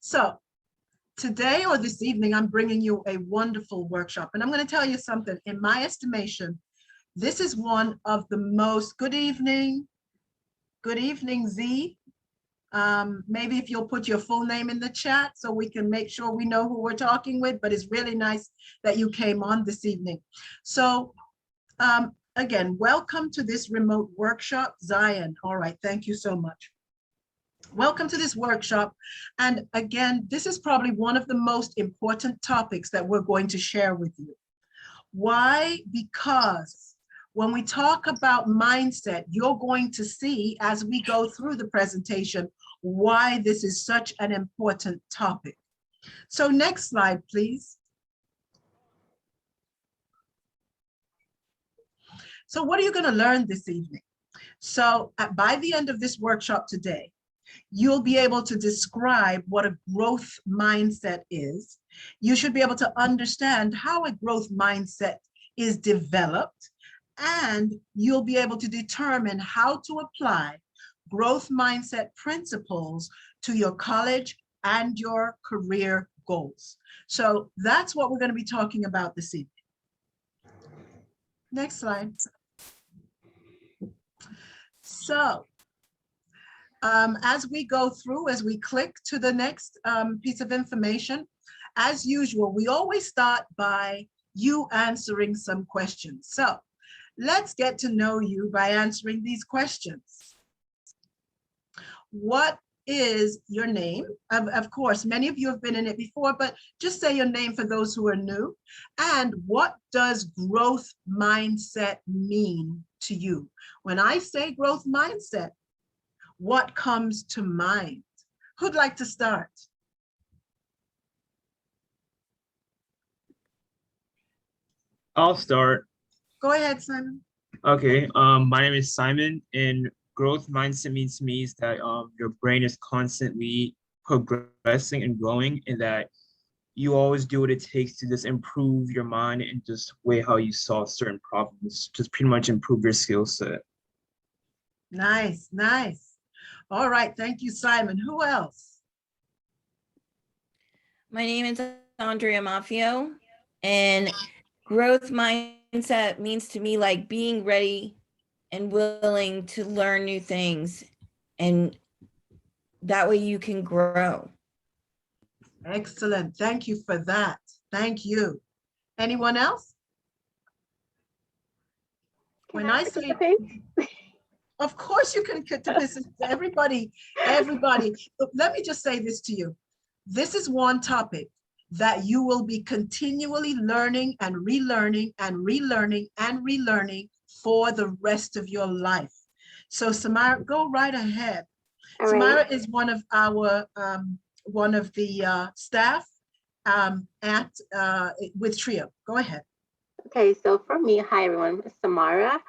So today or this evening, I'm bringing you a wonderful workshop. And I'm going to tell you something. In my estimation, this is one of the most, good evening, Z. Maybe if you'll put your full name in the chat so we can make sure we know who we're talking with, but it's really nice that you came on this evening. So again, welcome to this remote workshop, Zion. All right, thank you so much. Welcome to this workshop. And again, this is probably one of the most important topics that we're going to share with you. Why? Because when we talk about mindset, you're going to see as we go through the presentation why this is such an important topic. So next slide, please. So what are you going to learn this evening? So by the end of this workshop today, you'll be able to describe what a growth mindset is. You should be able to understand how a growth mindset is developed, and you'll be able to determine how to apply growth mindset principles to your college and your career goals. So that's what we're going to be talking about this evening. Next slide. So as we go through, as we click to the next piece of information, as usual, we always start by you answering some questions. So let's get to know you by answering these questions. What is your name? Of course, many of you have been in it before, but just say your name for those who are new. And what does growth mindset mean to you? When I say growth mindset, what comes to mind? Who'd like to start? I'll start. Go ahead, Simon. Okay, my name is Simon, and growth mindset means to me is that your brain is constantly progressing and growing, and that you always do what it takes to just improve your mind and just way how you solve certain problems, just pretty much improve your skill set. Nice, nice. All right, thank you, Simon. Who else? My name is Andrea Maffio, and growth mindset means to me like being ready and willing to learn new things, and that way you can grow. Excellent. Thank you for that. Thank you. Anyone else? When I say, of course you can participate. Everybody. But let me just say this to you. This is one topic that you will be continually learning and relearning and relearning and relearning for the rest of your life. So Samara, go right ahead. All Samara right. Is one of our staff with TRIO. Go ahead. Okay, so for me, hi everyone, it's Samara.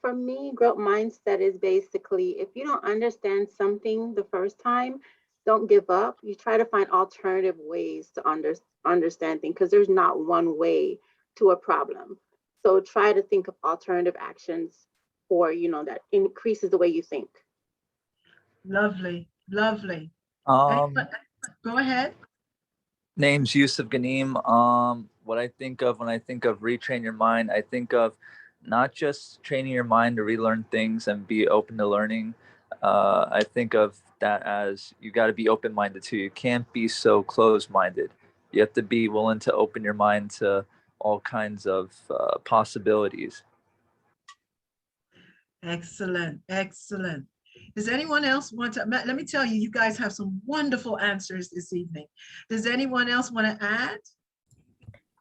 For me, growth mindset is basically if you don't understand something the first time, don't give up. You try to find alternative ways to understand things because there's not one way to a problem. So try to think of alternative actions or, that increases the way you think. Lovely, lovely. Go ahead. Name's Yusuf Ghanim. What I think of when I think of retrain your mind, I think of not just training your mind to relearn things and be open to learning. I think of that as you got to be open-minded too. You can't be so closed-minded. You have to be willing to open your mind to all kinds of possibilities. Excellent, excellent. Does anyone else want to, let me tell you, you guys have some wonderful answers this evening. Does anyone else want to add?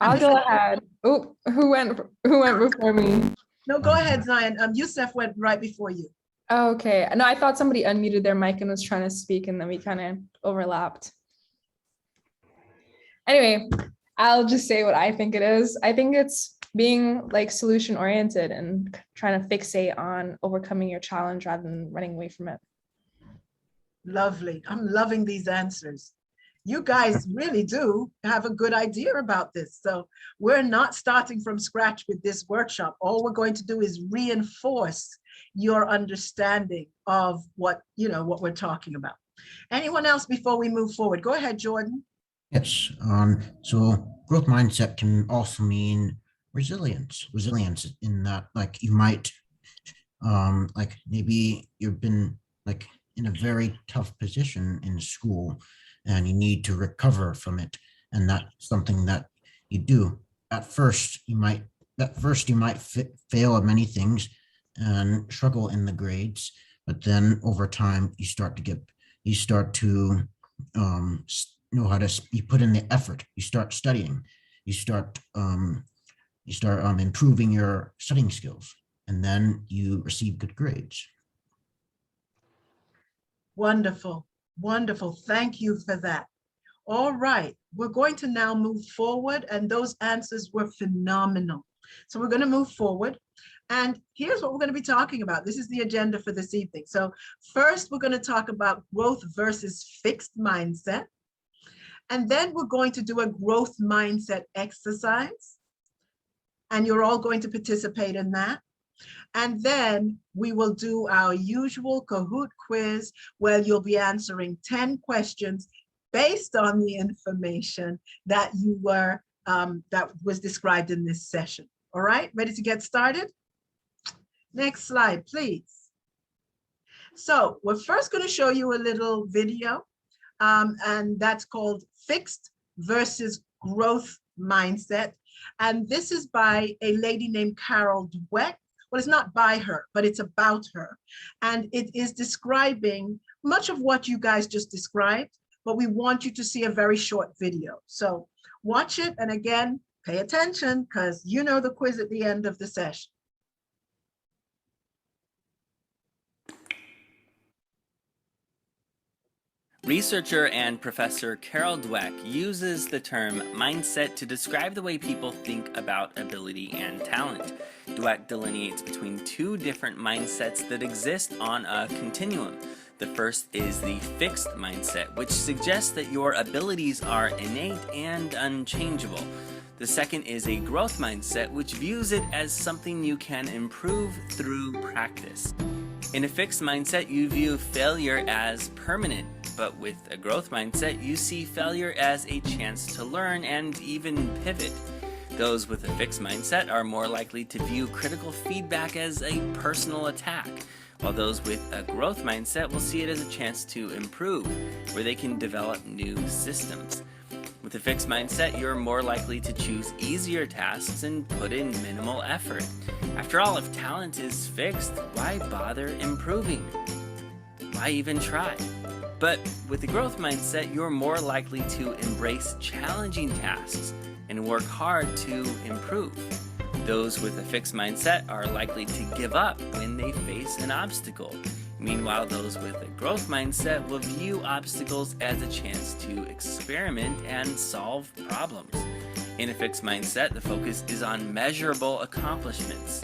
I'll go ahead. Oh, who went before me? No, go ahead, Zion. Yusuf went right before you. Okay. No, I thought somebody unmuted their mic and was trying to speak, and then we kind of overlapped. Anyway, I'll just say what I think it is. I think it's being like solution oriented and trying to fixate on overcoming your challenge rather than running away from it. Lovely. I'm loving these answers. You guys really do have a good idea about this. So we're not starting from scratch with this workshop. All we're going to do is reinforce your understanding of what we're talking about. Anyone else before we move forward? Go ahead, Jordan. Yes. So growth mindset can also mean resilience. Resilience in that, like, you might, like, maybe you've been like in a very tough position in school and you need to recover from it. And that's something that you do. At first, you might fail at many things and struggle in the grades, but then over time you start to know how to, you put in the effort, you start studying, you start improving your studying skills, and then you receive good grades. Wonderful, wonderful. Thank you for that. All right, we're going to now move forward, and those answers were phenomenal. So we're going to move forward, and here's what we're going to be talking about. This is the agenda for this evening. So first, we're going to talk about growth versus fixed mindset. And then we're going to do a growth mindset exercise. And you're all going to participate in that. And then we will do our usual Kahoot quiz where you'll be answering 10 questions based on the information that that was described in this session. All right, ready to get started? Next slide, please. So we're first going to show you a little video, and that's called Fixed versus Growth Mindset. And this is by a lady named Carol Dweck. Well, it's not by her, but it's about her. And it is describing much of what you guys just described, but we want you to see a very short video. So watch it, and again, pay attention, because you know the quiz at the end of the session. Researcher and professor Carol Dweck uses the term mindset to describe the way people think about ability and talent. Dweck delineates between two different mindsets that exist on a continuum. The first is the fixed mindset, which suggests that your abilities are innate and unchangeable. The second is a growth mindset, which views it as something you can improve through practice. In a fixed mindset, you view failure as permanent, but with a growth mindset, you see failure as a chance to learn and even pivot. Those with a fixed mindset are more likely to view critical feedback as a personal attack, while those with a growth mindset will see it as a chance to improve, where they can develop new systems. With a fixed mindset, you're more likely to choose easier tasks and put in minimal effort. After all, if talent is fixed, why bother improving? Why even try? But with a growth mindset, you're more likely to embrace challenging tasks and work hard to improve. Those with a fixed mindset are likely to give up when they face an obstacle. Meanwhile, those with a growth mindset will view obstacles as a chance to experiment and solve problems. In a fixed mindset, the focus is on measurable accomplishments.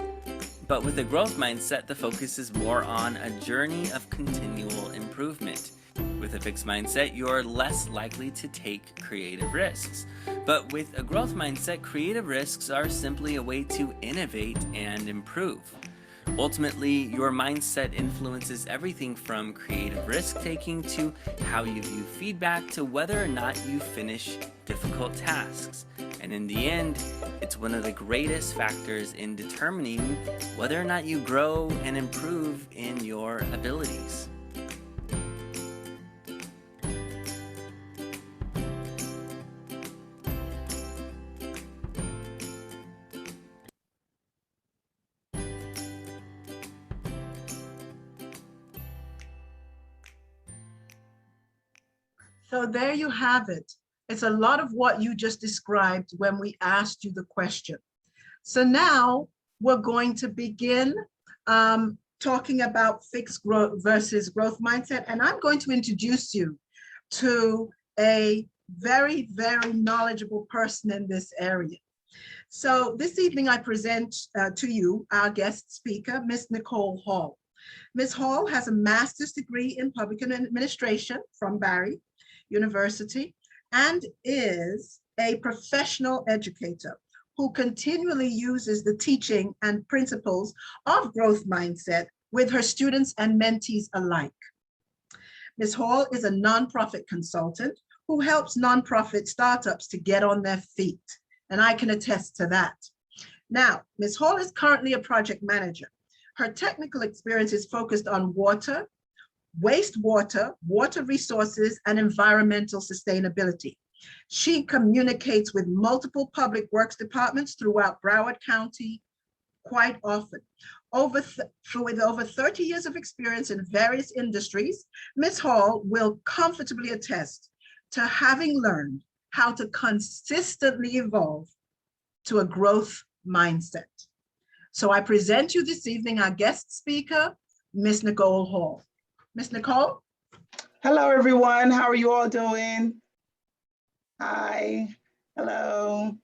But with a growth mindset, the focus is more on a journey of continual improvement. With a fixed mindset, you're less likely to take creative risks. But with a growth mindset, creative risks are simply a way to innovate and improve. Ultimately, your mindset influences everything from creative risk-taking to how you view feedback to whether or not you finish difficult tasks. And in the end, it's one of the greatest factors in determining whether or not you grow and improve in your abilities. So there you have it. It's a lot of what you just described when we asked you the question. So now we're going to begin talking about fixed growth versus growth mindset. And I'm going to introduce you to a very, very knowledgeable person in this area. So this evening I present to you our guest speaker, Ms. Nicole Hall. Ms. Hall has a master's degree in public administration from Barry University and is a professional educator who continually uses the teaching and principles of growth mindset with her students and mentees alike. Ms. Hall is a nonprofit consultant who helps nonprofit startups to get on their feet, and I can attest to that. Now, Ms. Hall is currently a project manager. Her technical experience is focused on water, wastewater, water resources, and environmental sustainability. She communicates with multiple public works departments throughout Broward County quite often. With over 30 years of experience in various industries, Ms. Hall will comfortably attest to having learned how to consistently evolve to a growth mindset. So I present you this evening our guest speaker, Ms. Nicole Hall. Ms. Nicole? Hello, everyone. How are you all doing? Hi. Hello.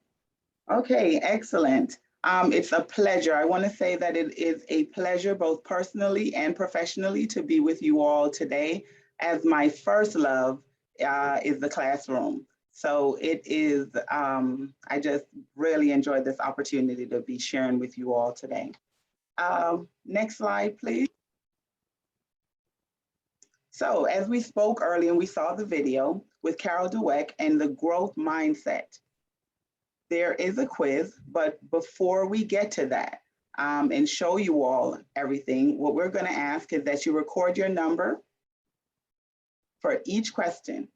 Okay, excellent. It's a pleasure. I want to say that it is a pleasure both personally and professionally to be with you all today, as my first love is the classroom. So it is, I just really enjoyed this opportunity to be sharing with you all today. Next slide, please. So as we spoke earlier and we saw the video with Carol Dweck and the growth mindset, there is a quiz, but before we get to that and show you all everything, what we're going to ask is that you record your number for each question,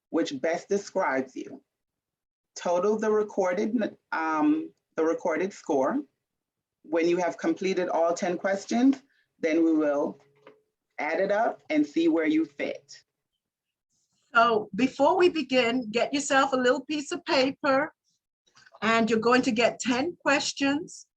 which best describes you. Total the recorded score. When you have completed all 10 questions, then we will add it up and see where you fit. So before we begin, get yourself a little piece of paper, and you're going to get 10 questions,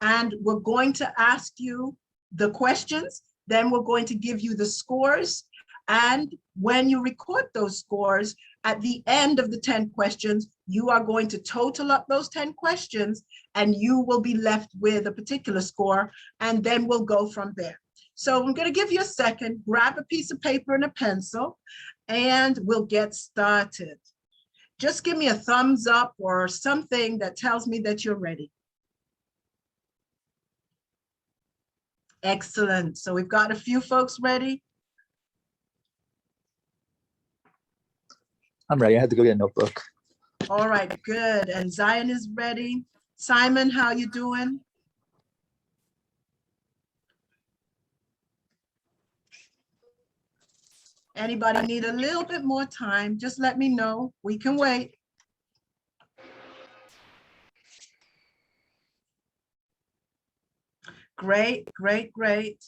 and we're going to ask you the questions, then we're going to give you the scores, and when you record those scores, at the end of the 10 questions, you are going to total up those 10 questions, and you will be left with a particular score, and then we'll go from there. So I'm going to give you a second, grab a piece of paper and a pencil, and we'll get started. Just give me a thumbs up or something that tells me that you're ready. Excellent. So we've got a few folks ready. I'm ready. I had to go get a notebook. All right, good. And Zion is ready. Simon, how you doing? Anybody need a little bit more time? Just let me know. We can wait. Great, great, great.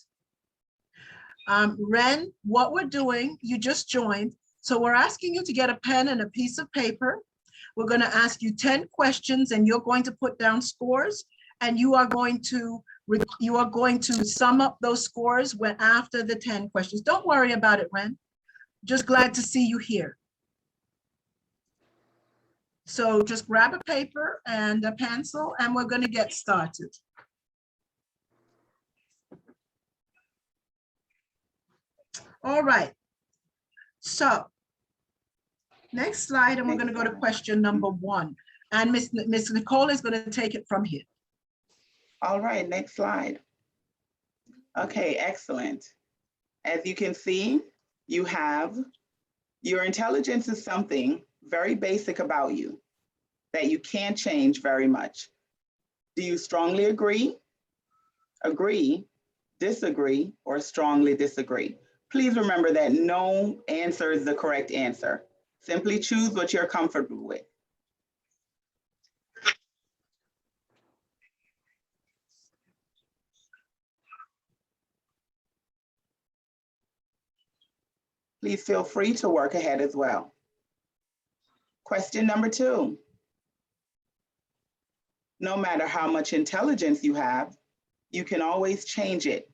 Ren, what we're doing, you just joined. So we're asking you to get a pen and a piece of paper. We're going to ask you 10 questions, and you're going to put down scores, and you are going to sum up those scores when after the 10 questions. Don't worry about it, Ren. Just glad to see you here. So just grab a paper and a pencil, and we're going to get started. All right. So next slide, and we're going to go to question number 1. And Miss Nicole is going to take it from here. All right, next slide. Okay, excellent. As you can see, you have your intelligence is something very basic about you that you can't change very much. Do you strongly agree, disagree, or strongly disagree? Please remember that no answer is the correct answer. Simply choose what you're comfortable with. Please feel free to work ahead as well. Question number 2. No matter how much intelligence you have, you can always change it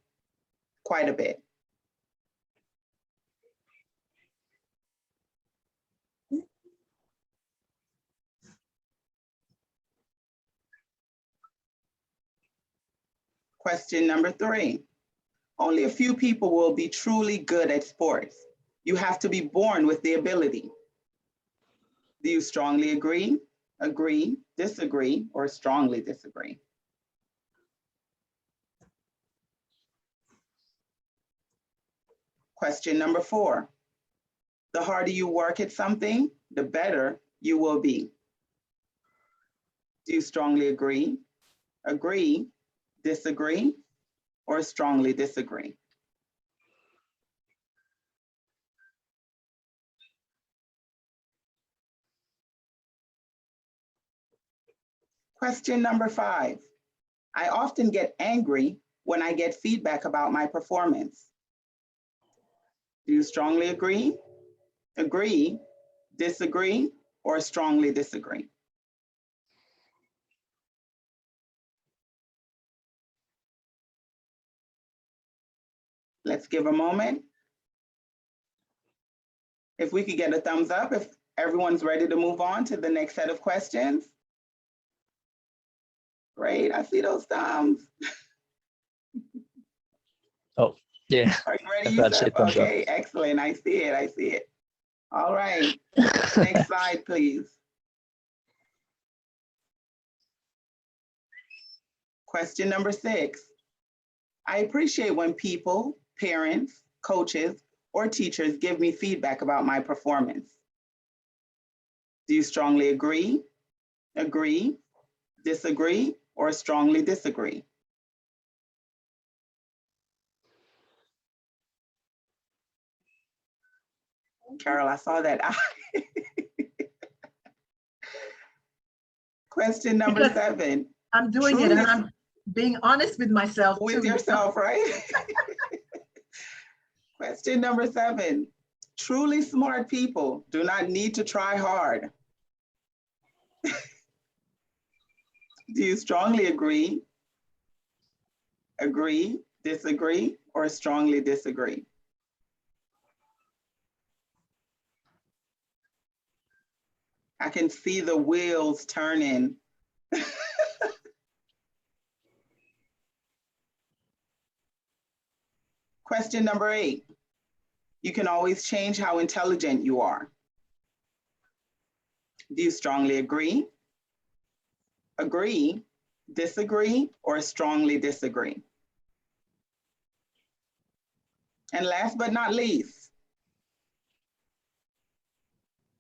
quite a bit. Question number 3. Only a few people will be truly good at sports. You have to be born with the ability. Do you strongly agree, disagree, or strongly disagree? Question number 4. The harder you work at something, the better you will be. Do you strongly agree, disagree, or strongly disagree? Question number 5. I often get angry when I get feedback about my performance. Do you strongly agree, disagree, or strongly disagree? Let's give a moment. If we could get a thumbs up, if everyone's ready to move on to the next set of questions. Great, I see those thumbs. Oh, yeah. Are you ready, I thought I'd say Yusuf? thumbs up. Okay, excellent, I see it. All right, next slide, please. Question number 6. I appreciate when people, parents, coaches, or teachers give me feedback about my performance. Do you strongly agree, disagree, or strongly disagree? Carol, I saw that eye. Question number Because 7. I'm doing it and I'm being honest with myself With too. yourself, right? Question number 7. Truly smart people do not need to try hard. Do you strongly agree, disagree, or strongly disagree? I can see the wheels turning. Question number 8. You can always change how intelligent you are. Do you strongly agree, disagree, or strongly disagree? And last but not least,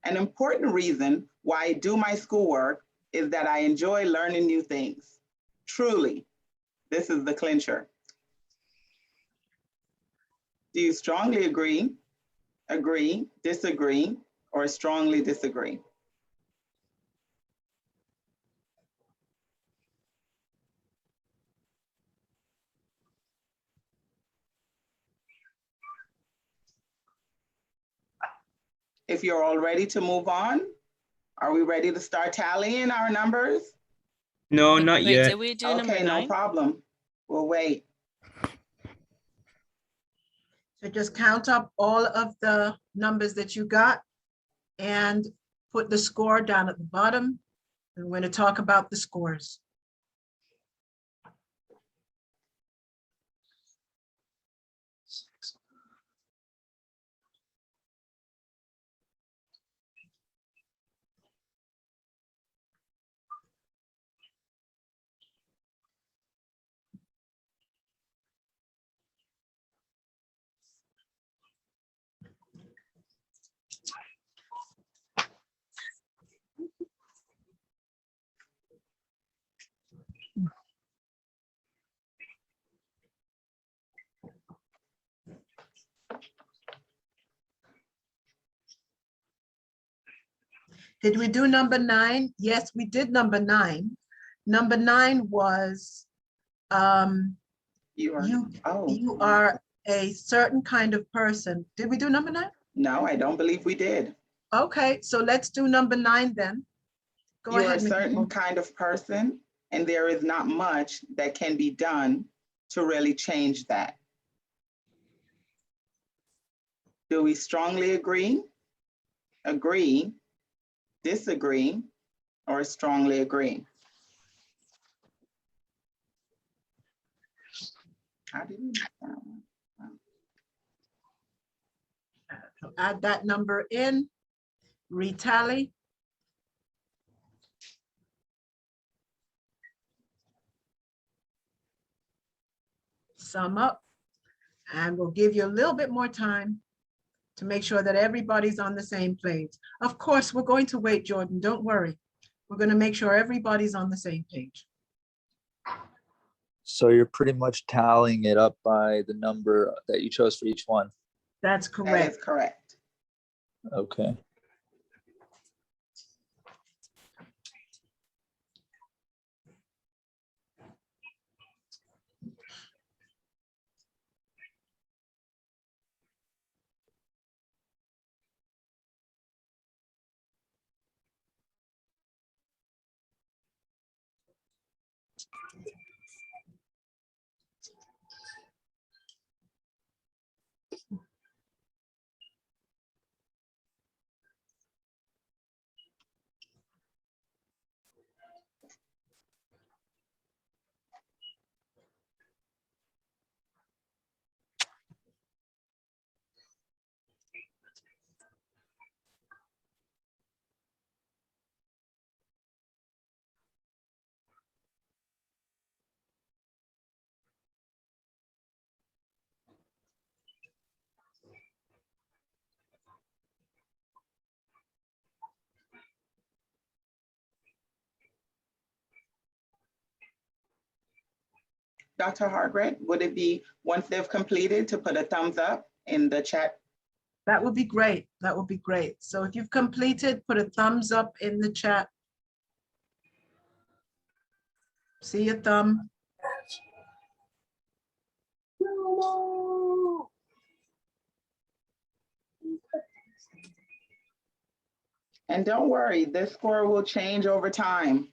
an important reason why I do my schoolwork is that I enjoy learning new things. Truly, this is the clincher. Do you strongly agree, disagree, or strongly disagree? If you're all ready to move on, are we ready to start tallying our numbers? No, not Wait, yet. did we do number Okay, no 9? problem. We'll wait. So just count up all of the numbers that you got and put the score down at the bottom. And we're going to talk about the scores. Did we do number 9? Yes, we did number 9. Number 9 was You you are a certain kind of person. Did we do number 9? No, I don't believe we did. Okay, so let's do number 9 then. Go You're ahead, a Ms. certain Nicole. kind of person, and there is not much that can be done to really change that. Do we strongly agree, disagree, or strongly agree? How do you do that one? So add that number in, retally. Sum up, and we'll give you a little bit more time to make sure that everybody's on the same page. Of course, we're going to wait, Jordan, don't worry. We're going to make sure everybody's on the same page. So you're pretty much tallying it up by the number that you chose for each one. That's That correct. is correct. Okay. Dr. Hargret, would it be, once they've completed, to put a thumbs up in the chat? That would be great. That would be great. So if you've completed, put a thumbs up in the chat. See your thumb. And don't worry, this score will change over time.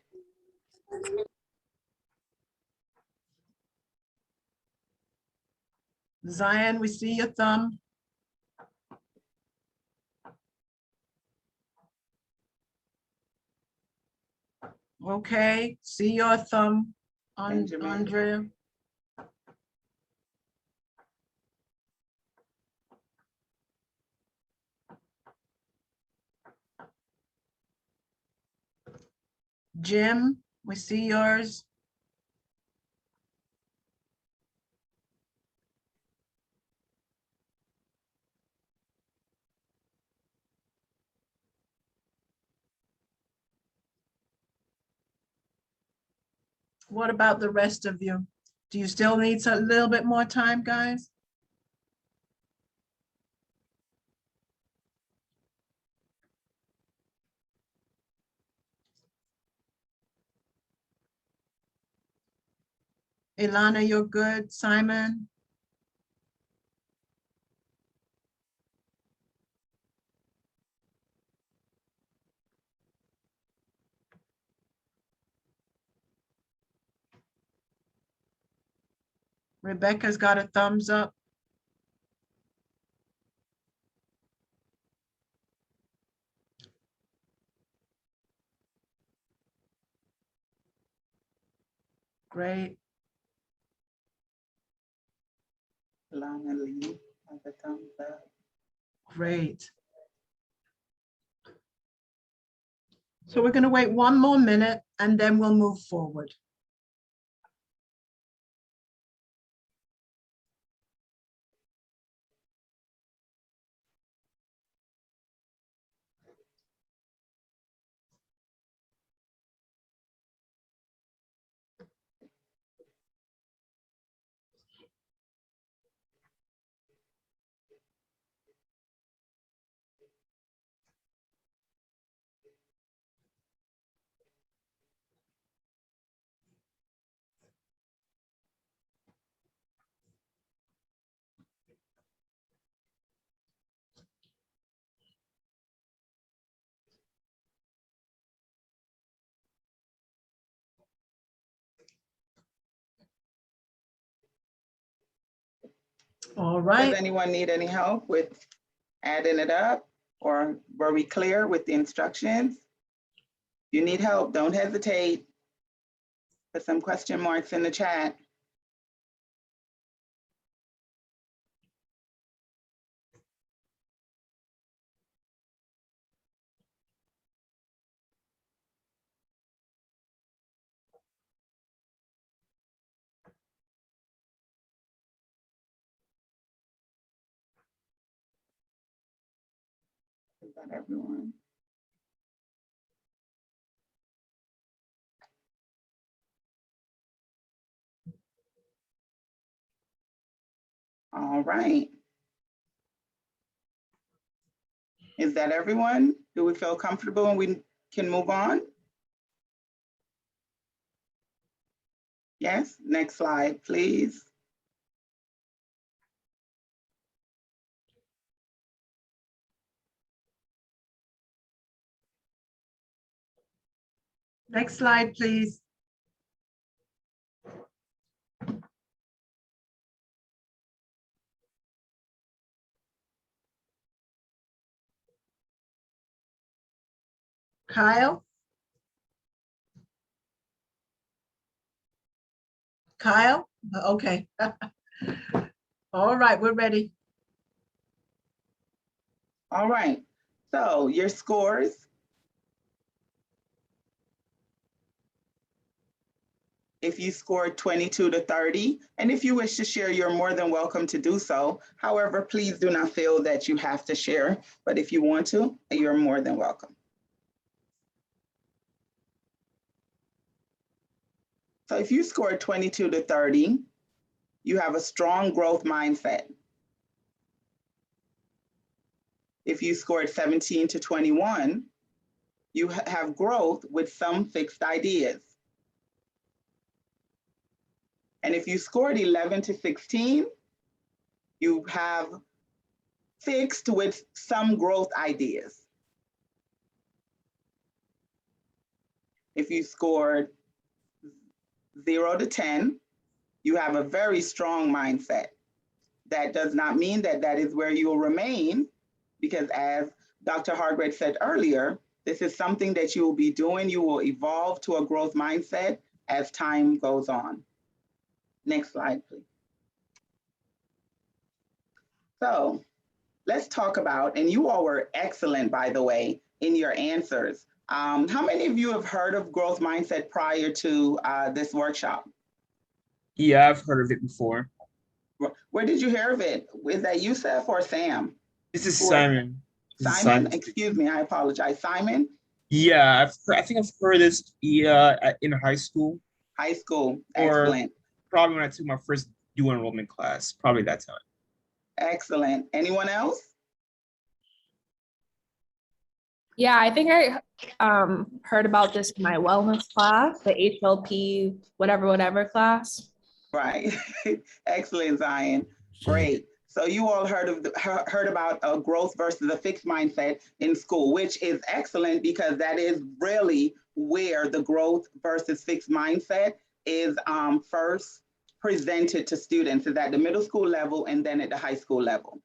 Zion, we see your thumb. Okay, see your thumb, Benjamin. Andrea. Jim, we see yours. What about the rest of you? Do you still need a little bit more time, guys? Ilana, you're good. Simon? Rebecca's got a thumbs up. Great. Lana Lee has a thumbs up. Great. So we're going to wait one more minute and then we'll move forward. All Does right. anyone need any help with adding it up? Or were we clear with the instructions? If you need help, don't hesitate. Put some question marks in the chat. Is that everyone? All right. Is that everyone? Do we feel comfortable and we can move on? Yes, next slide, please. Next slide, please. Kyle? Kyle? Okay. All right, we're ready. All right, so your scores. If you scored 22 to 30, and if you wish to share, you're more than welcome to do so. However, please do not feel that you have to share, but if you want to, you're more than welcome. So if you scored 22 to 30, you have a strong growth mindset. If you scored 17 to 21, you have growth with some fixed ideas. And if you scored 11 to 16, you have fixed with some growth ideas. If you scored 0 to 10, you have a very strong mindset. That does not mean that that is where you will remain, because as Dr. Hargrave said earlier, this is something that you will be doing. You will evolve to a growth mindset as time goes on. Next slide, please. So let's talk about, and you all were excellent, by the way, in your answers. How many of you have heard of growth mindset prior to this workshop? Yeah, I've heard of it before. Where did you hear of it? Is that Yusuf or Sam? This is Simon. Simon, excuse me, I apologize. Simon? Yeah, I think I've heard this in high school. High school, Or excellent. probably when I took my first dual enrollment class, probably that time. Excellent. Anyone else? Yeah, I think I heard about this in my wellness class, the HLP, whatever class. Right. Excellent, Zion. Great. So you all heard about a growth versus a fixed mindset in school, which is excellent, because that is really where the growth versus fixed mindset is first presented to students, is at the middle school level and then at the high school level.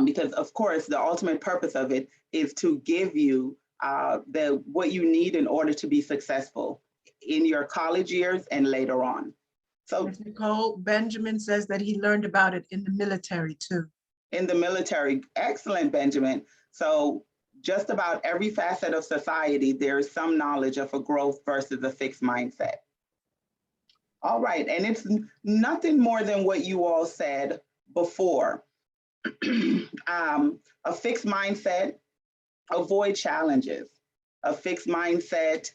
Because of course, the ultimate purpose of it is to give you what you need in order to be successful in your college years and later on. So Ms. Nicole, Benjamin says that he learned about it in the military too. In the military, excellent, Benjamin. So just about every facet of society, there is some knowledge of a growth versus a fixed mindset. All right, and it's nothing more than what you all said before. A fixed mindset avoid challenges. A fixed mindset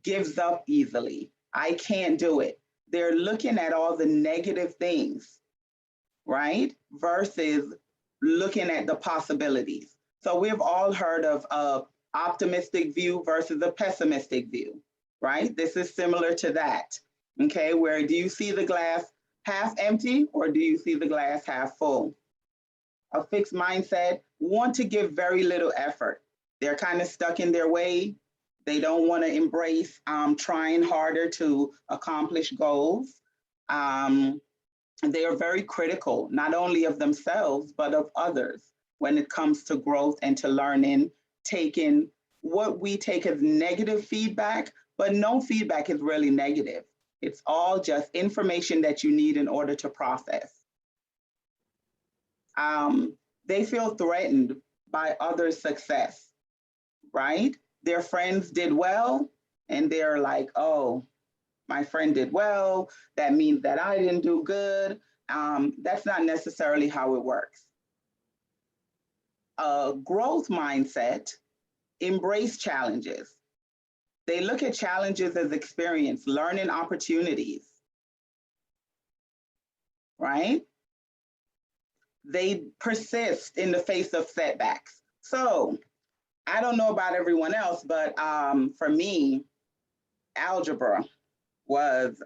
gives up easily. I can't do it. They're looking at all the negative things, right? Versus looking at the possibilities. So we've all heard of an optimistic view versus a pessimistic view, right? This is similar to that, okay? Where do you see the glass half empty or do you see the glass half full? A fixed mindset want to give very little effort. They're kind of stuck in their way. They don't want to embrace trying harder to accomplish goals. They are very critical, not only of themselves, but of others when it comes to growth and to learning, taking what we take as negative feedback, but no feedback is really negative. It's all just information that you need in order to process. They feel threatened by others' success, right? Their friends did well, and they're like, oh, my friend did well, that means that I didn't do good. That's not necessarily how it works. a growth mindset embrace challenges. They look at challenges as experience, learning opportunities, right? They persist in the face of setbacks. So I don't know about everyone else, but for me, algebra was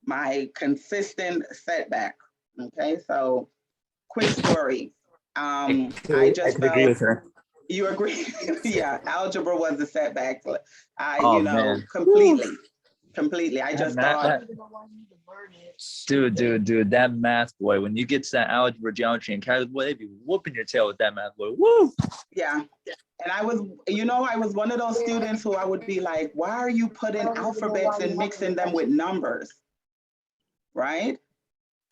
my consistent setback. Okay, so quick story. I just could agree felt, with her. you agree? Yeah, algebra was the setback. Oh, You know, man. completely. I That just math, thought, dude, that math boy, when you get to that algebra, geometry, and calculus, boy, they be whooping your tail with that math boy. Woo! yeah. And I was, you know, I was one of those students who I would be like, why are you putting alphabets and mixing them with numbers? Right?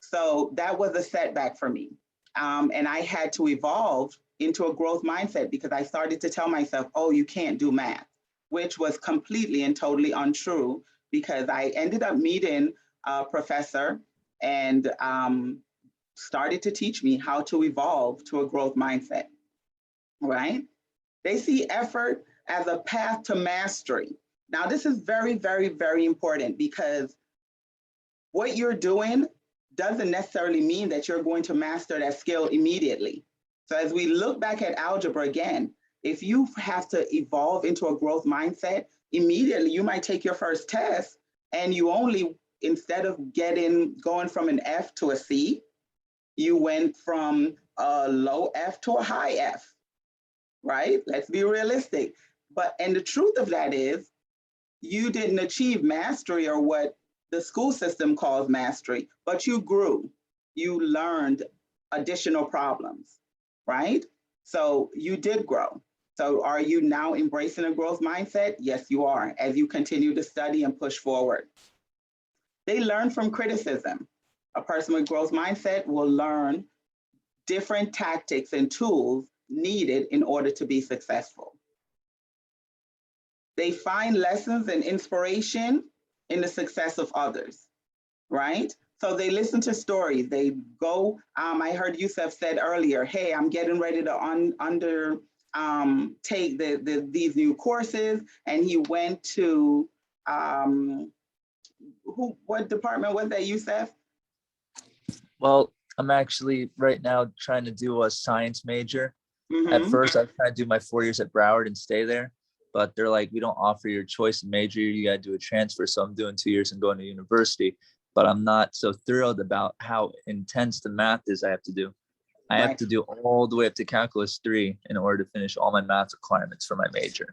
So that was a setback for me. And I had to evolve into a growth mindset because I started to tell myself, oh, you can't do math, which was completely and totally untrue because I ended up meeting a professor and started to teach me how to evolve to a growth mindset, right? They see effort as a path to mastery. Now, this is very, very, very important because what you're doing doesn't necessarily mean that you're going to master that skill immediately. So as we look back at algebra again, if you have to evolve into a growth mindset, immediately you might take your first test and you only, instead of going from an F to a C, you went from a low F to a high F, right? Let's be realistic. And the truth of that is you didn't achieve mastery or what the school system calls mastery, but you grew, you learned additional problems, right? So you did grow. So are you now embracing a growth mindset? Yes, you are, as you continue to study and push forward. They learn from criticism. A person with growth mindset will learn different tactics and tools needed in order to be successful. They find lessons and inspiration in the success of others, right? So they listen to stories. They go, I heard Yusuf said earlier, hey, I'm getting ready to take these new courses. And he went to, what department was that, Yusuf? Well, I'm actually right now trying to do a science major. Mm-hmm. At first, I was trying to do my 4 years at Broward and stay there. But they're like, we don't offer your choice of major. You got to do a transfer. So I'm doing 2 years and going to university. But I'm not so thrilled about how intense the math is I have to do. I have to do all the way up to calculus 3 in order to finish all my math requirements for my major.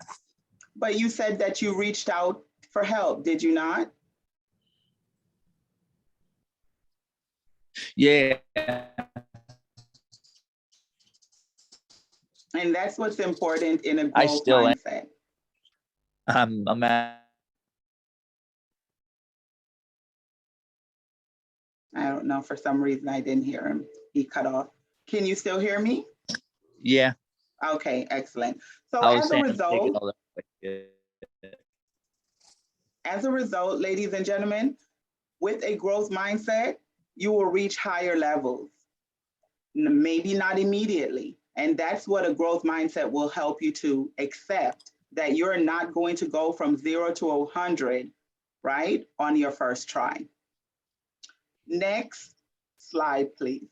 But you said that you reached out for help, did you not? Yeah. And that's what's important in a growth mindset. I'm at. I don't know, for some reason I didn't hear him. He cut off. Can you still hear me? Yeah. Okay, excellent. So as a result, ladies and gentlemen, with a growth mindset, you will reach higher levels. Maybe not immediately. And that's what a growth mindset will help you to accept, that you're not going to go from 0 to 100, right, on your first try. Next slide, please.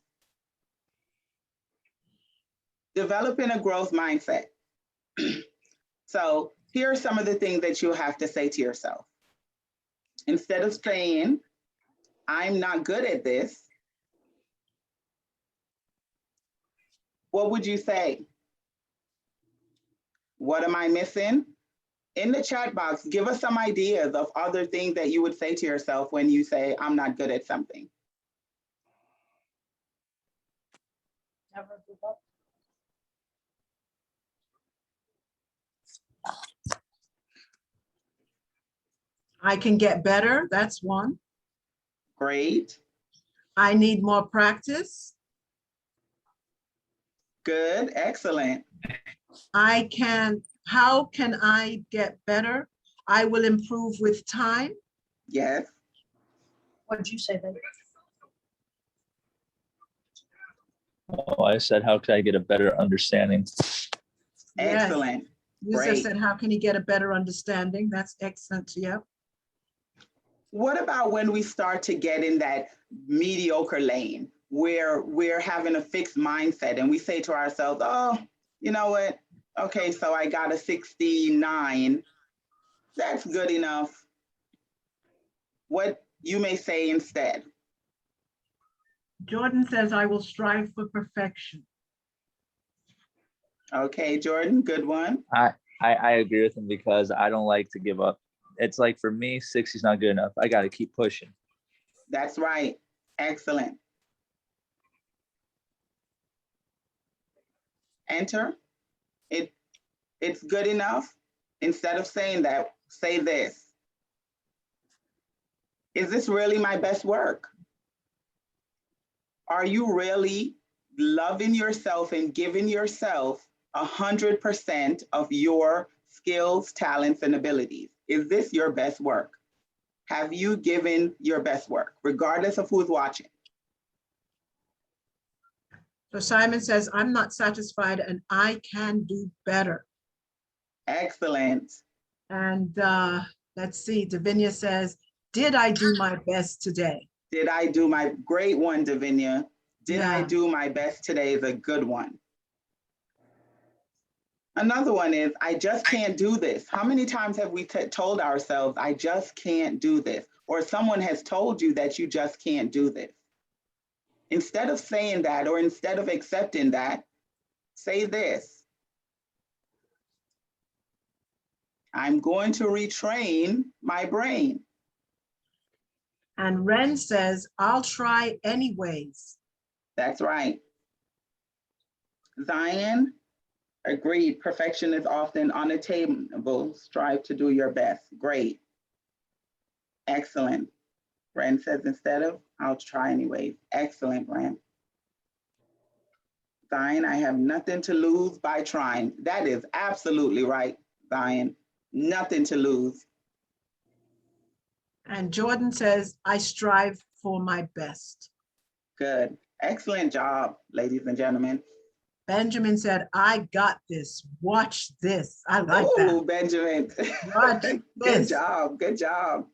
Developing a growth mindset. So here are some of the things that you have to say to yourself. Instead of saying, I'm not good at this, what would you say? What am I missing? In the chat box, give us some ideas of other things that you would say to yourself when you say, I'm not good at something. Never give up. I can get better, that's one. Great. I need more practice. Good, excellent. How can I get better? I will improve with time. Yes. What did you say, baby? Oh, I said, how could I get a better understanding? Yes. Excellent. Yusuf Great. said, how can he get a better understanding? That's excellent. Yep. What about when we start to get in that mediocre lane where we're having a fixed mindset and we say to ourselves, oh, you know what? Okay, so I got a 69. That's good enough. What you may say instead. Jordan says, I will strive for perfection. Okay, Jordan, good one. I agree with him because I don't like to give up. It's like for me, 60 is not good enough. I got to keep pushing. That's right. Excellent. Enter. It's good enough. Instead of saying that, say this. Is this really my best work? Are you really loving yourself and giving yourself 100% of your skills, talents, and abilities? Is this your best work? Have you given your best work, regardless of who's watching? So Simon says, I'm not satisfied and I can do better. Excellent. And let's see, Davinia says, did I do my best today? Did I do my great one, Davinia? Did I Yeah. do my best today is a good one. Another one is, I just can't do this. How many times have we told ourselves, I just can't do this? Or someone has told you that you just can't do this. Instead of saying that, or instead of accepting that, say this. I'm going to retrain my brain. And Ren says, I'll try anyways. That's right. Zion, agreed. Perfection is often unattainable. Strive to do your best. Great. Excellent. Ren says, instead of, I'll try anyways. Excellent, Ren. Zion, I have nothing to lose by trying. That is absolutely right, Zion. Nothing to lose. And Jordan says, I strive for my best. Good. Excellent job, ladies and gentlemen. Benjamin said, I got this. Watch this. I like Oh, that. Benjamin. Watch Good this. job. Good job.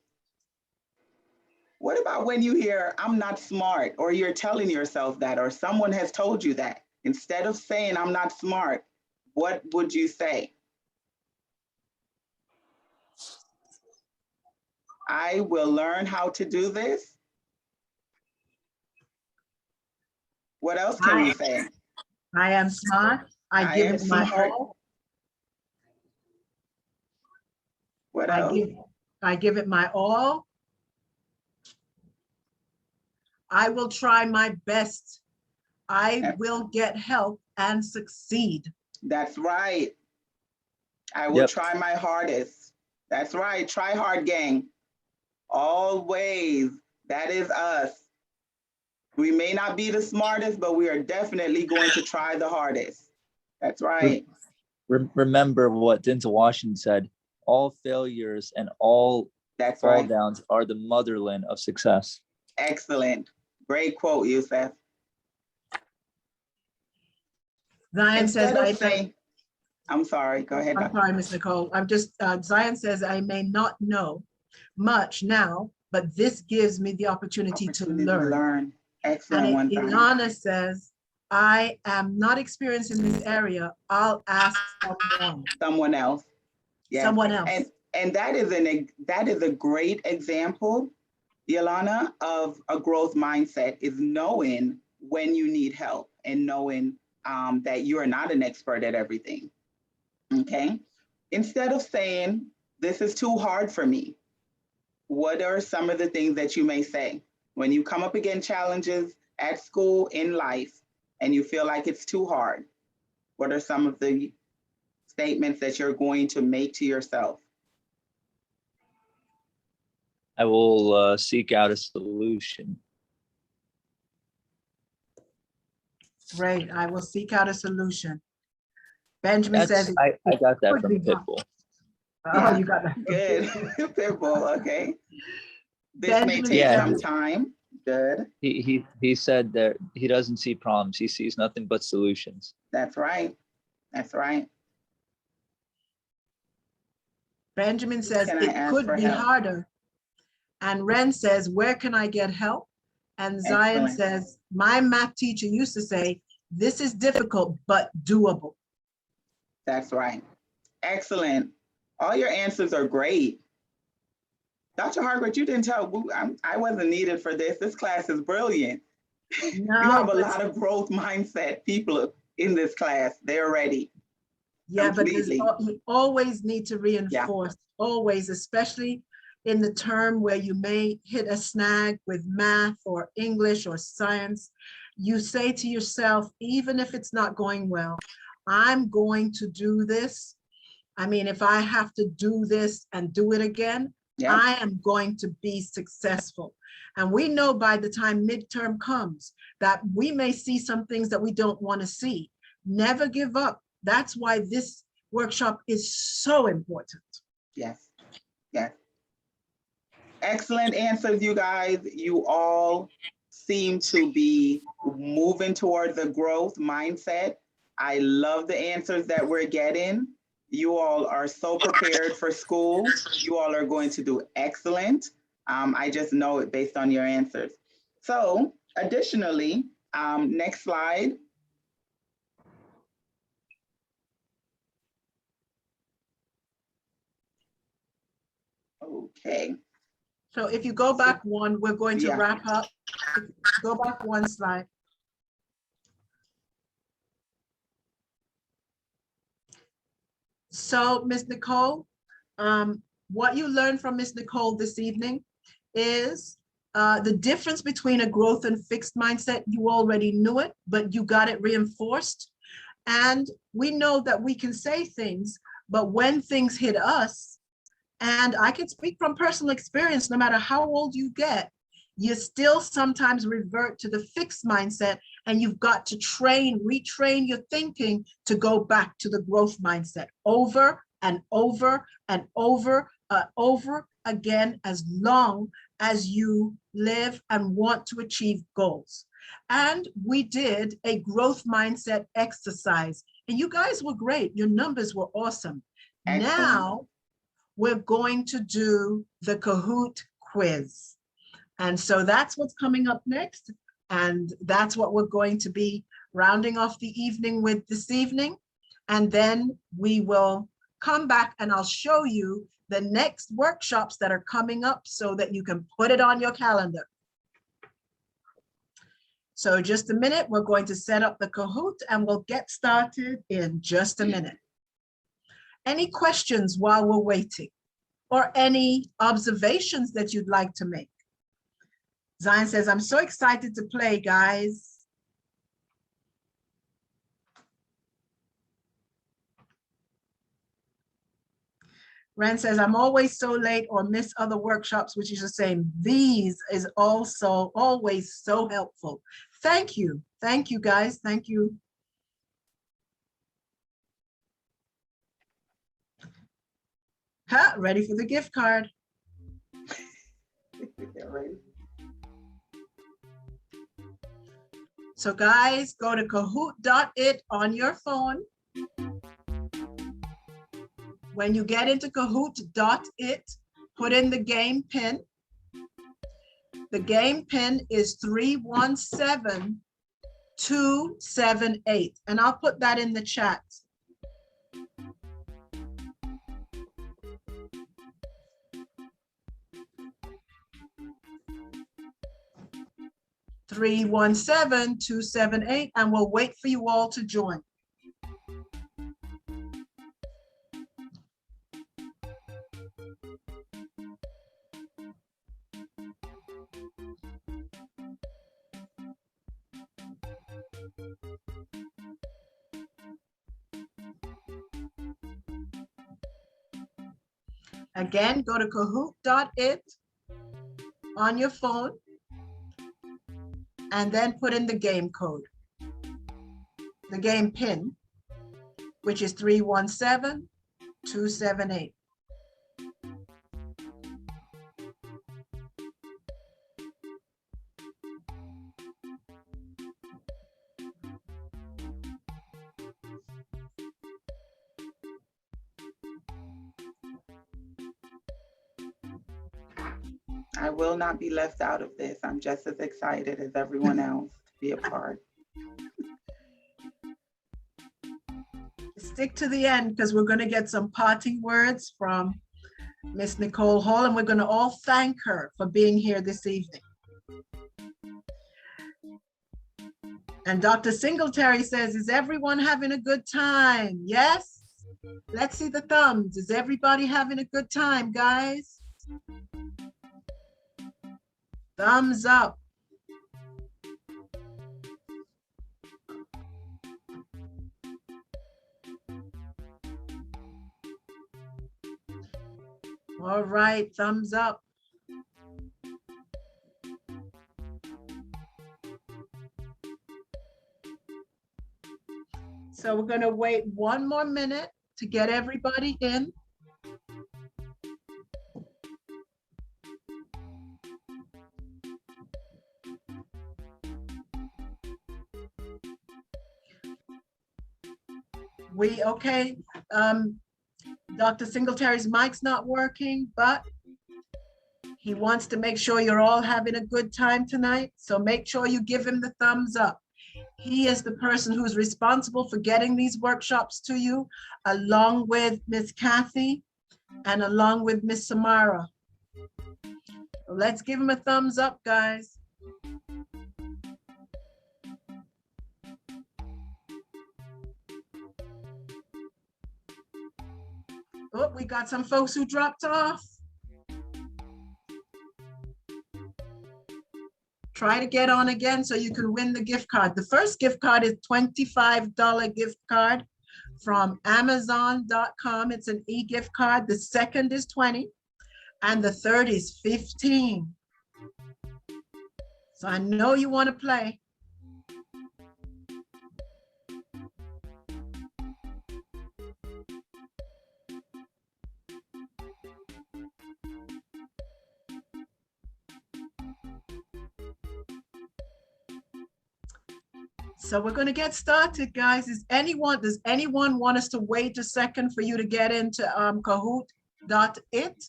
What about when you hear, I'm not smart, or you're telling yourself that, or someone has told you that? Instead of saying, I'm not smart, what would you say? I will learn how to do this. What else can you say? I am smart. I give it my all. What else? I give it my all. I will try my best. I will get help and succeed. That's right. I will try my hardest. That's right. Try hard, gang. Always. That is us. We may not be the smartest, but we are definitely going to try the hardest. That's right. Remember what Denzel Washington said, all failures and all fall downs are the motherland of success. Excellent. Great quote, Yusuf. Zion says, I'm sorry, go ahead. I'm sorry, Ms. Nicole. I'm just, Zion says, I may not know much now, but this gives me the opportunity to learn. Excellent one. Ilana says, I am not experienced in this area. I'll ask someone else. Yes. Someone else. And that is a great example, Ilana, of a growth mindset, is knowing when you need help and knowing that you are not an expert at everything. Okay. Instead of saying, this is too hard for me, what are some of the things that you may say when you come up against challenges at school, in life, and you feel like it's too hard? What are some of the statements that you're going to make to yourself? I will seek out a solution. Great. I will seek out a solution. Benjamin says, I got that from Pitbull. Oh, you got that. Good. Pitbull, okay. This may take some time, Good. He said that he doesn't see problems. He sees nothing but solutions. That's right. That's right. Benjamin says Can I it ask could for be help? harder. And Ren says, where can I get help? And Zion Excellent. says, my math teacher used to say, this is difficult, but doable. That's right. Excellent. All your answers are great. Dr. Hargrett, you didn't tell, I wasn't needed for this. This class is brilliant. You have a lot of growth mindset people in this class. They're ready. Yeah, but Completely. you always need to reinforce, always, especially in the term where you may hit a snag with math or English or science. You say to yourself, even if it's not going well, I'm going to do this. I mean, if I have to do this and do it again, I am going to be successful. And we know by the time midterm comes that we may see some things that we don't want to see. Never give up. That's why this workshop is so important. Yes, yes. Excellent answers, you guys. You all seem to be moving towards a growth mindset. I love the answers that we're getting. You all are so prepared for school. You all are going to do excellent. I just know it based on your answers. So additionally, next slide. Okay. So if you go back one, we're going to wrap up. Go back one slide. So Ms. Nicole, what you learned from Ms. Nicole this evening is the difference between a growth and fixed mindset. You already knew it, but you got it reinforced. And we know that we can say things, but when things hit us, and I can speak from personal experience, no matter how old you get, you still sometimes revert to the fixed mindset, and you've got to retrain your thinking to go back to the growth mindset over and over and over again, as long as you live and want to achieve goals. And we did a growth mindset exercise, and you guys were great. Your numbers were awesome. Excellent. Now we're going to do the Kahoot quiz. And so that's what's coming up next. And that's what we're going to be rounding off the evening with this evening. And then we will come back and I'll show you the next workshops that are coming up so that you can put it on your calendar. So just a minute, we're going to set up the Kahoot and we'll get started in just a minute. Any questions while we're waiting, or any observations that you'd like to make? Zion says, I'm so excited to play, guys. Ren says, I'm always so late or miss other workshops, which is the same. These is also always so helpful. Thank you. Thank you, guys. Thank you. Ready for the gift card. So guys, go to kahoot.it on your phone. When you get into kahoot.it, put in the game pin. The game pin is 317278, and I'll put that in the chat. Three 17278, and we'll wait for you all to join. Again, go to kahoot.it on your phone and then put in the game code, the game pin, which is 317278. I will not be left out of this. I'm just as excited as everyone else to be a part. Stick to the end because we're going to get some parting words from Miss Nicole Hall, and we're going to all thank her for being here this evening. And Dr. Singletary says, is everyone having a good time? Yes? Let's see the thumbs. Is everybody having a good time, guys? Thumbs up. All right, thumbs up. So we're going to wait one more minute to get everybody in. Okay. Dr. Singletary's mic's not working, but he wants to make sure you're all having a good time tonight. So make sure you give him the thumbs up. He is the person who's responsible for getting these workshops to you, along with Miss Kathy and along with Miss Samara. So let's give him a thumbs up, guys. Oh, we got some folks who dropped off. Try to get on again so you can win the gift card. The first gift card is $25 gift card from Amazon.com. It's an e-gift card. The second is 20 and the third is 15. So I know you want to play. So we're going to get started, guys. Does anyone want us to wait a second for you to get into Kahoot.it?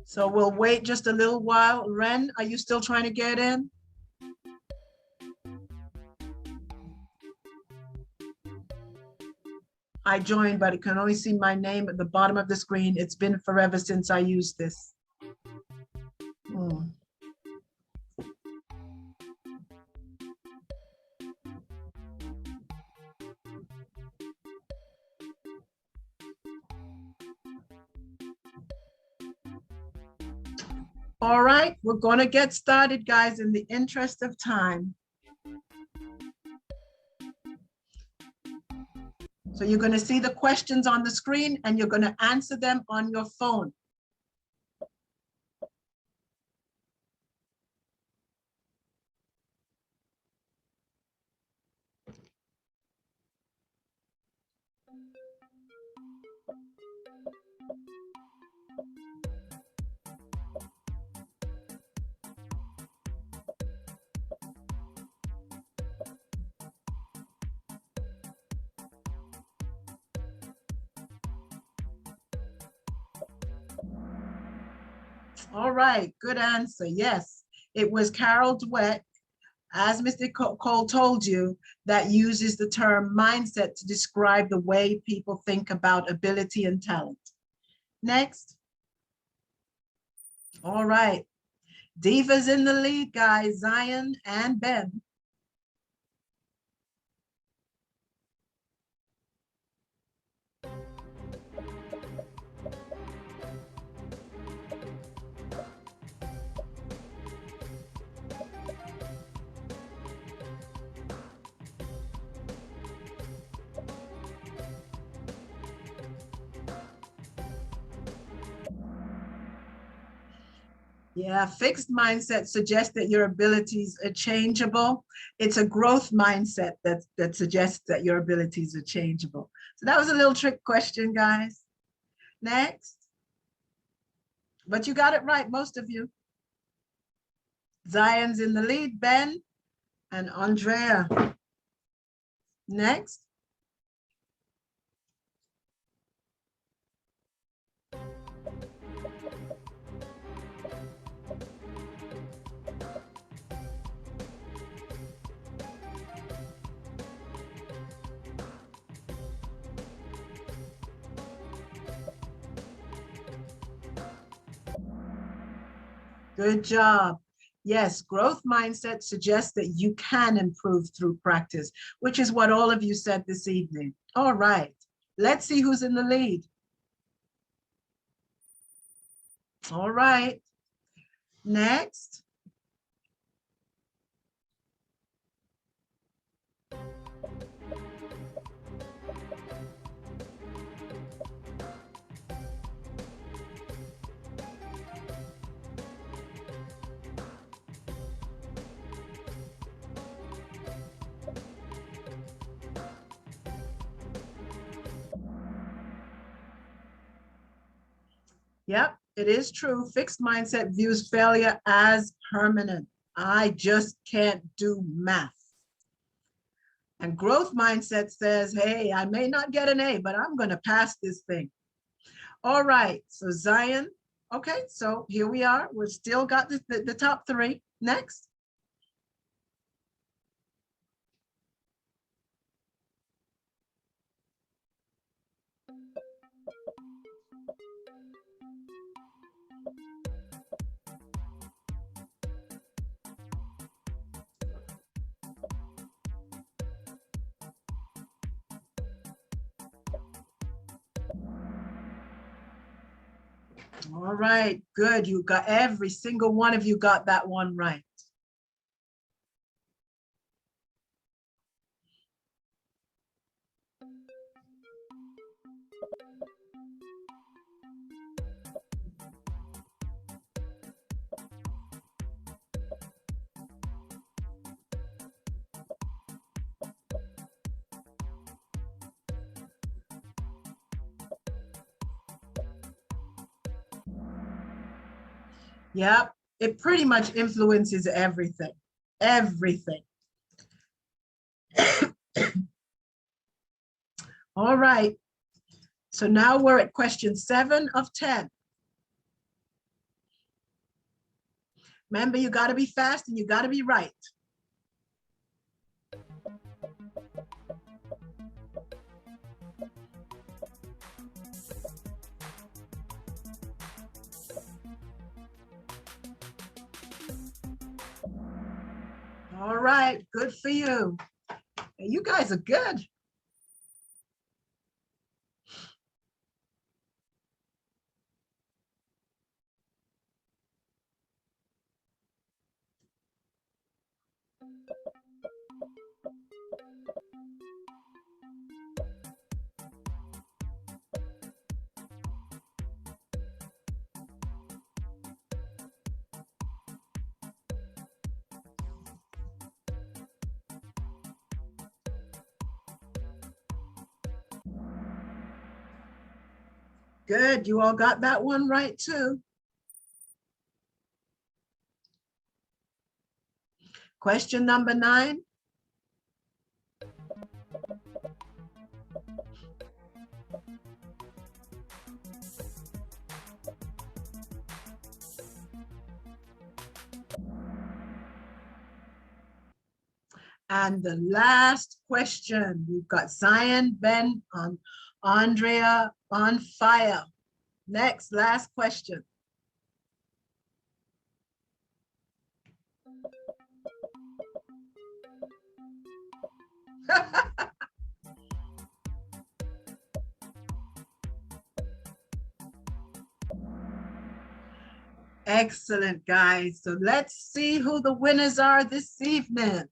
So we'll wait just a little while. Ren, are you still trying to get in? I joined, but it can only see my name at the bottom of the screen. It's been forever since I used this. All right, we're going to get started, guys, in the interest of time. So you're going to see the questions on the screen and you're going to answer them on your phone. All right, good answer. Yes, it was Carol Dweck, as Mr. Cole told you, that uses the term mindset to describe the way people think about ability and talent. Next. All right, Diva's in the lead, guys, Zion and Ben. Yeah, fixed mindset suggests that your abilities are changeable. It's a growth mindset that suggests that your abilities are changeable. So that was a little trick question, guys. Next. But you got it right, most of you. Zion's in the lead, Ben and Andrea. Next. Good job. Yes, growth mindset suggests that you can improve through practice, which is what all of you said this evening. All right, let's see who's in the lead. All right, next. Yep, it is true. Fixed mindset views failure as permanent. I just can't do math. And growth mindset says, hey, I may not get an A, but I'm going to pass this thing. All right, so Zion. Okay, so here we are. We've still got the top three. Next. All right, good. You got every single one of you got that one right. Yep, it pretty much influences everything, everything. All right, so now we're at question 7 of 10. Remember, you got to be fast and you got to be right. All right, good for you. You guys are good. Good, you all got that one right too. Question number 9. And the last question, we've got Zion, Ben, Andrea on fire. Next, last question. Excellent, guys. So let's see who the winners are this evening.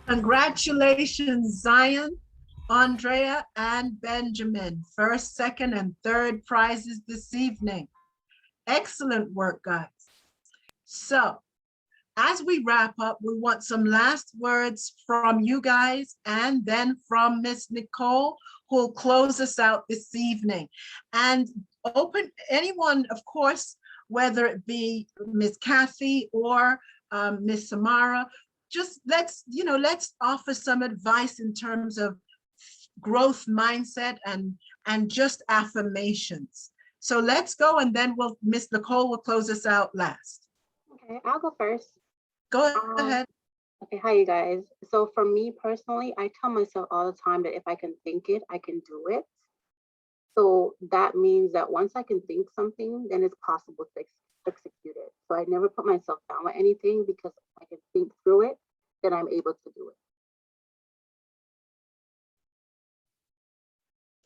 Congratulations, Zion, Andrea and Benjamin, first, second, and third prizes this evening. Excellent work, guys. So as we wrap up, we want some last words from you guys and then from Miss Nicole, who will close us out this evening. And open anyone, of course, whether it be Miss Kathy or Miss Samara, just let's offer some advice in terms of growth mindset and just affirmations. So let's go, and then Miss Nicole will close us out last. Okay, I'll go first. Go ahead. Okay, hi you guys. So for me personally, I tell myself all the time that if I can think it, I can do it. So that means that once I can think something, then it's possible to execute it. So I never put myself down with anything, because if I can think through it, then I'm able to do it.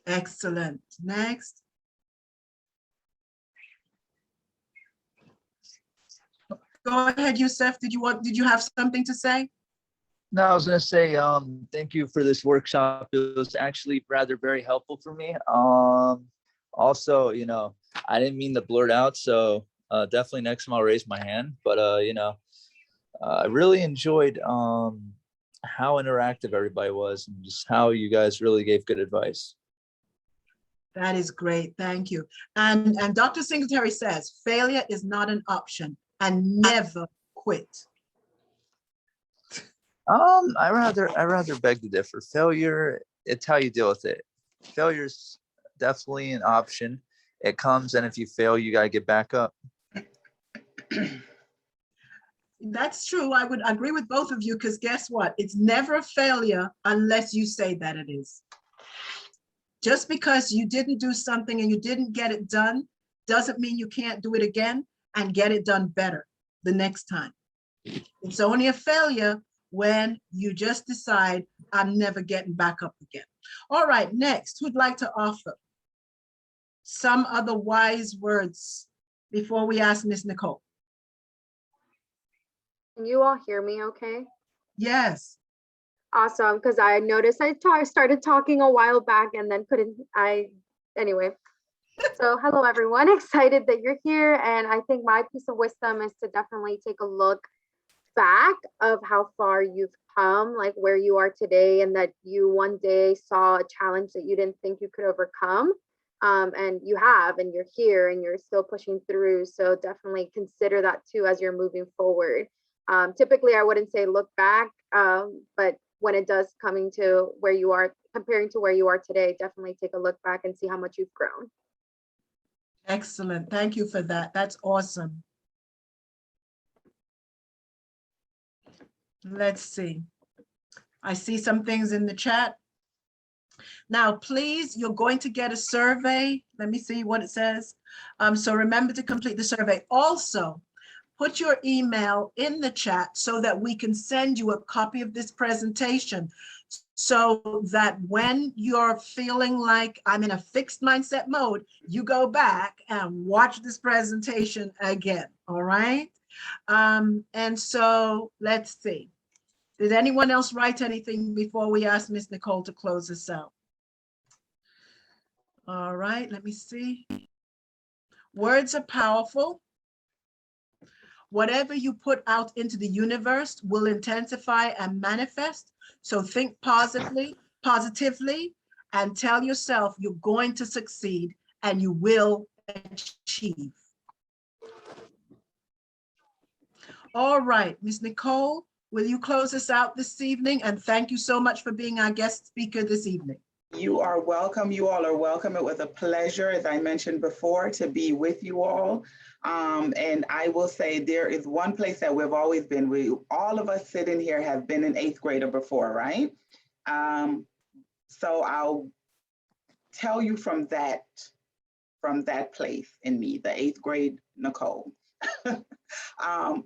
Excellent. Next. Go ahead, Yusuf. Did you have something to say? No, I was gonna say, thank you for this workshop. It was actually rather very helpful for me. Also, I didn't mean to blurt out, so definitely next time I'll raise my hand. But I really enjoyed how interactive everybody was, and just how you guys really gave good advice. That is great. Thank you. And Dr. Singletary says failure is not an option, and never quit. I rather beg to differ. Failure, it's how you deal with it. Failure's definitely an option. It comes, and if you fail, you gotta get back up. That's true. I would agree with both of you, because guess what? It's never a failure unless you say that it is. Just because you didn't do something and you didn't get it done doesn't mean you can't do it again and get it done better the next time. It's only a failure when you just decide, I'm never getting back up again. All right, next, who'd like to offer some other wise words before we ask Miss Nicole? Can you all hear me okay? Yes. Awesome, because I noticed I started talking a while back and then anyway. So hello everyone, excited that you're here. And I think my piece of wisdom is to definitely take a look back of how far you've come, like where you are today, and that you one day saw a challenge that you didn't think you could overcome. And you have, and you're here and you're still pushing through. So definitely consider that too as you're moving forward. Typically I wouldn't say look back, but when it does coming to where you are, comparing to where you are today, definitely take a look back and see how much you've grown. Excellent. Thank you for that. That's awesome. Let's see. I see some things in the chat. Now, please, you're going to get a survey. Let me see what it says. So remember to complete the survey. Also, put your email in the chat so that we can send you a copy of this presentation, so that when you're feeling like I'm in a fixed mindset mode, you go back and watch this presentation again, all right? And so let's see. Did anyone else write anything before we ask Ms. Nicole to close us out? All right, let me see. Words are powerful. Whatever you put out into the universe will intensify and manifest. So think positively, and tell yourself you're going to succeed and you will achieve. All right, Ms. Nicole, will you close us out this evening? And thank you so much for being our guest speaker this evening. You are welcome. You all are welcome. It was a pleasure, as I mentioned before, to be with you all. And I will say there is one place that we've always been. All of us sitting here have been an 8th grader before, right? So I'll tell you from that place in me, the 8th grade Nicole.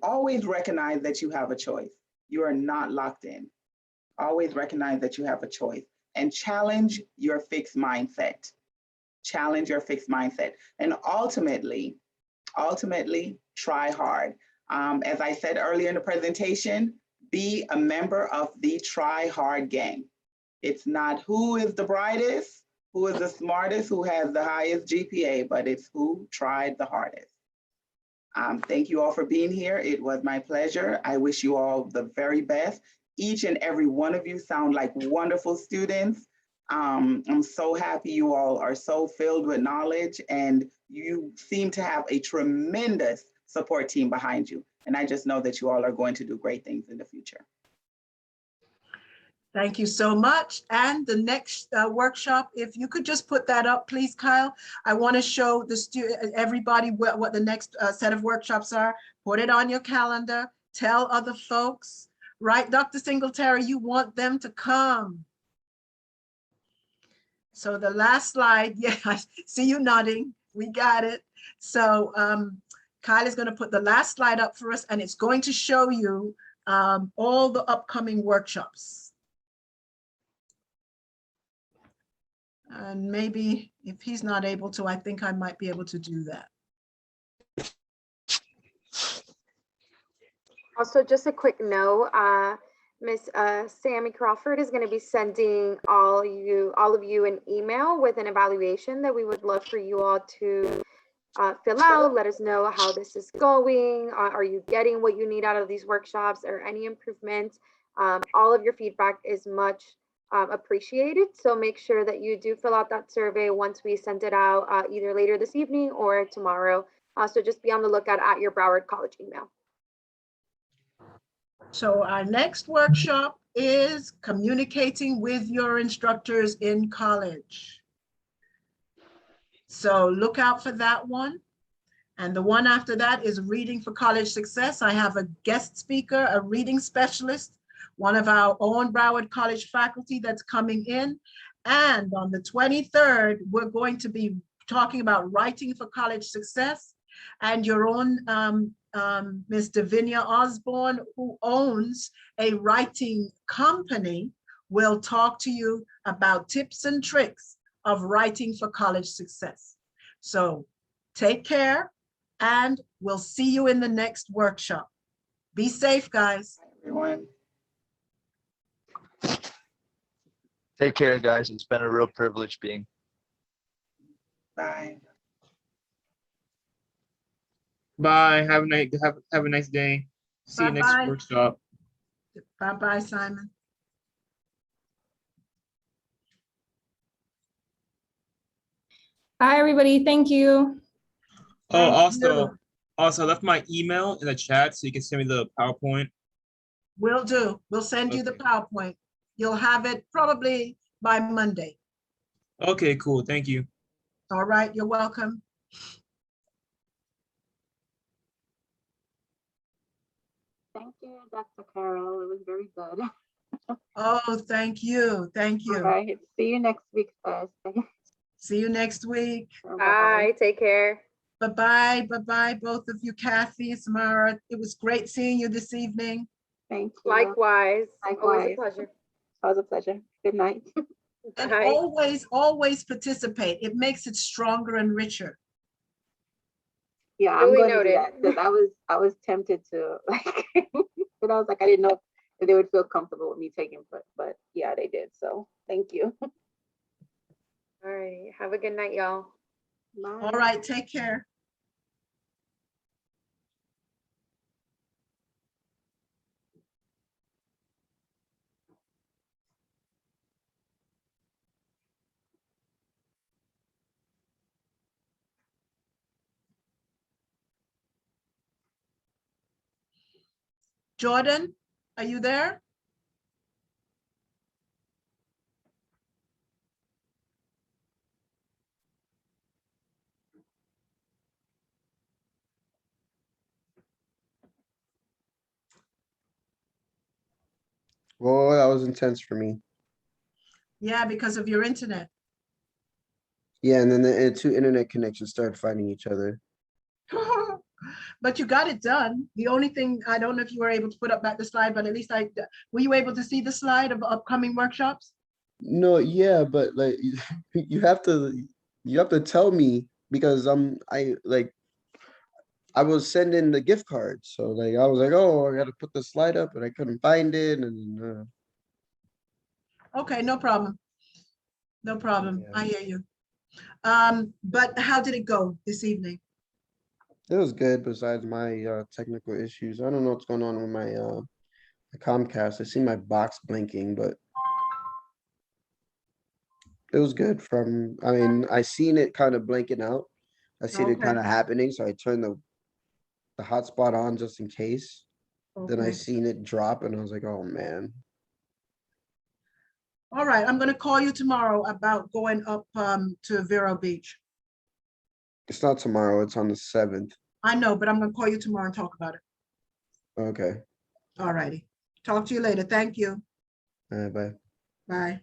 Always recognize that you have a choice. You are not locked in. Always recognize that you have a choice, and challenge your fixed mindset. Challenge your fixed mindset. And ultimately, try hard. As I said earlier in the presentation, be a member of the Try Hard gang. It's not who is the brightest, who is the smartest, who has the highest GPA, but it's who tried the hardest. Thank you all for being here. It was my pleasure. I wish you all the very best. Each and every one of you sound like wonderful students. I'm so happy you all are so filled with knowledge, and you seem to have a tremendous support team behind you. And I just know that you all are going to do great things in the future. Thank you so much. And the next workshop, if you could just put that up, please, Kyle. I want to show everybody what the next set of workshops are. Put it on your calendar. Tell other folks, right? Dr. Singletary, you want them to come. So the last slide, yeah, I see you nodding. We got it. So Kyle is going to put the last slide up for us, and it's going to show you all the upcoming workshops. And maybe if he's not able to, I think I might be able to do that. Also, just a quick note, Miss Sammy Crawford is going to be sending all of you an email with an evaluation that we would love for you all to fill out. Let us know how this is going. Are you getting what you need out of these workshops, or any improvements? All of your feedback is much appreciated. So make sure that you do fill out that survey once we send it out, either later this evening or tomorrow. So just be on the lookout at your Broward College email. So our next workshop is communicating with your instructors in college. So look out for that one. And the one after that is Reading for College Success. I have a guest speaker, a reading specialist, one of our own Broward College faculty that's coming in. And on the 23rd, we're going to be talking about writing for college success. And your own Ms. Davinia Osborne, who owns a writing company, will talk to you about tips and tricks of writing for college success. So take care, and we'll see you in the next workshop. Be safe, guys. Everyone. Take care, guys. It's been a real privilege being. Bye. Bye. Have a nice day. See you next Bye-bye. workshop. Bye-bye, Simon. Bye, everybody. Thank you. Oh, Thank you. also I left my email in the chat so you can send me the PowerPoint. Will do. We'll send you the Okay. PowerPoint. You'll have it probably by Monday. Okay, cool. Thank you. All right, you're welcome. Thank you, Dr. Carol. It was very good. Oh, thank you. Thank All you. right. See you next week, Thursday. See you next week. Bye. Take care. Bye-bye. Bye-bye, both of you, Kathy, Samara. It was great seeing you this evening. Thank you. Likewise. Always a Likewise. pleasure. Always a pleasure. Good night. And Bye. always participate. It makes it stronger and richer. Yeah, I'm Duly going to do noted. that because I was tempted to like, but I was like, I didn't know if they would feel comfortable with me taking, but yeah, they did. So thank you. All right. Have a good night, y'all. Bye. All right, take care. Jordan, are you there? Well, that was intense for me. Yeah, because of your internet. Yeah, and then the two internet connections started fighting each other. But you got it done. The only thing, I don't know if you were able to put up back the slide, but at least were you able to see the slide of upcoming workshops? No, yeah, but like you have to tell me because I was sending the gift card, so like I was like, oh, I got to put the slide up, and I couldn't find it, and Okay, no problem. No problem. Yeah. I hear you. But how did it go this evening? It was good besides my technical issues. I don't know what's going on with my Comcast. I see my box blinking, but it was good from, I mean, I seen it kind of blinking out. I seen it Okay. kind of happening, so I turned the hotspot on just in case. Then I Okay. seen it drop and I was like, oh man. All right, I'm gonna call you tomorrow about going up to Vero Beach. It's not tomorrow, it's on the 7th. I know, but I'm gonna call you tomorrow and talk about it. Okay, All righty. Talk to you later. Thank you. bye. Bye.